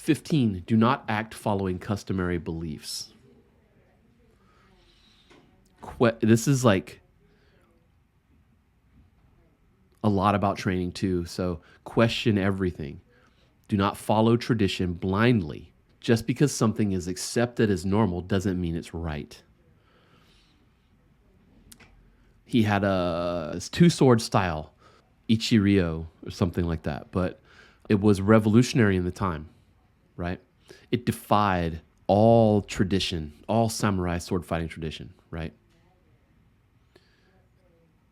15, do not act following customary beliefs. This is like a lot about training too. So question everything. Do not follow tradition blindly. Just because something is accepted as normal doesn't mean it's right. He had a two-sword style, Ichiryo or something like that, but it was revolutionary in the time, right? It defied all tradition, all samurai sword fighting tradition, right?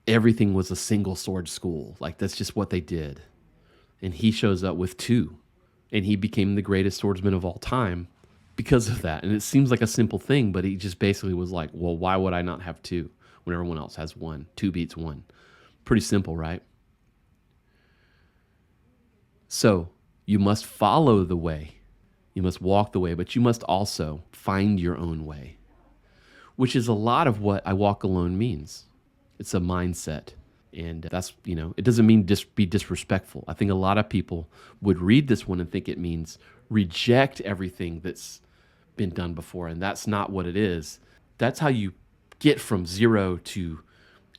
Everything was a single sword school. Like that's just what they did. And he shows up with two, and he became the greatest swordsman of all time because of that. And it seems like a simple thing, but he just basically was like, well, why would I not have two when everyone else has one? Two beats one. Pretty simple, right? So you must follow the way. You must walk the way, but you must also find your own way, which is a lot of what I walk alone means. It's a mindset. And that's, it doesn't mean be disrespectful. I think a lot of people would read this one and think it means reject everything that's been done before. And that's not what it is. That's how you get from zero to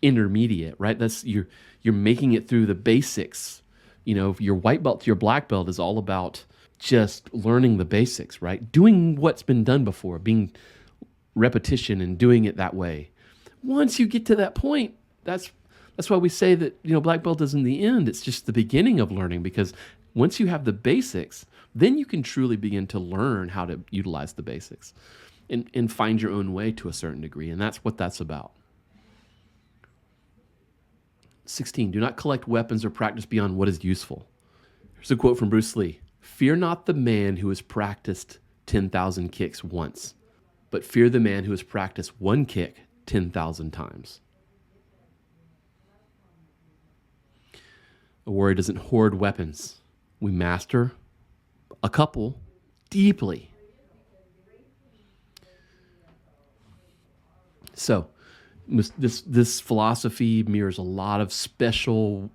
intermediate, right? That's you're making it through the basics. Your white belt to your black belt is all about just learning the basics, right? Doing what's been done before, being repetition and doing it that way. Once you get to that point, that's why we say that, black belt isn't the end. It's just the beginning of learning, because once you have the basics, then you can truly begin to learn how to utilize the basics and find your own way to a certain degree. And that's what that's about. 16, do not collect weapons or practice beyond what is useful. Here's a quote from Bruce Lee. Fear not the man who has practiced 10,000 kicks once, but fear the man who has practiced one kick 10,000 times. A warrior doesn't hoard weapons. We master a couple deeply. So this philosophy mirrors a lot of special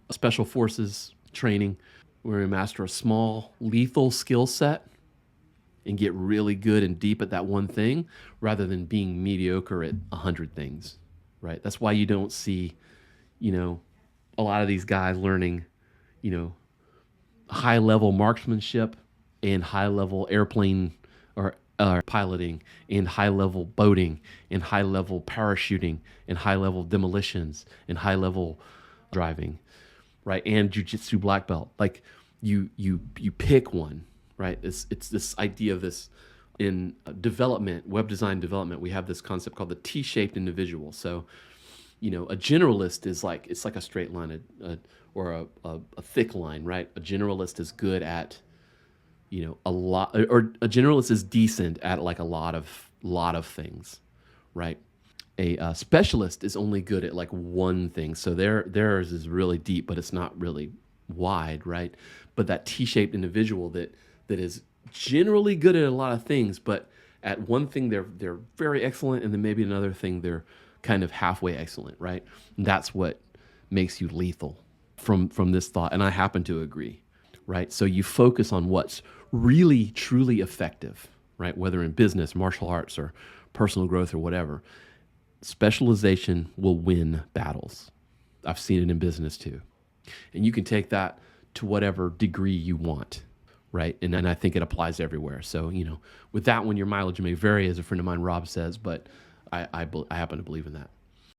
forces training, where we master a small, lethal skill set and get really good and deep at that one thing, rather than being mediocre at 100 things, right? That's why you don't see, a lot of these guys learning, high-level marksmanship and high-level airplane or piloting and high-level boating and high-level parachuting and high-level demolitions and high-level driving, right? And jiu-jitsu black belt. Like you pick one, right? It's this idea of this in development, web design development. We have this concept called the T-shaped individual. So, a generalist is like, it's like a straight line or a thick line, right? A generalist is good at, a lot, or a generalist is decent at like a lot of things, right? A specialist is only good at like one thing. So theirs is really deep, but it's not really wide, right? But that T-shaped individual that is generally good at a lot of things, but at one thing they're very excellent, and then maybe another thing they're kind of halfway excellent, right? And that's what makes you lethal from this thought. And I happen to agree, right? So you focus on what's really, truly effective, right? Whether in business, martial arts, or personal growth or whatever. Specialization will win battles. I've seen it in business too. And you can take that to whatever degree you want, right? And I think it applies everywhere. So, with that one, your mileage may vary, as a friend of mine, Rob, says, but I happen to believe in that.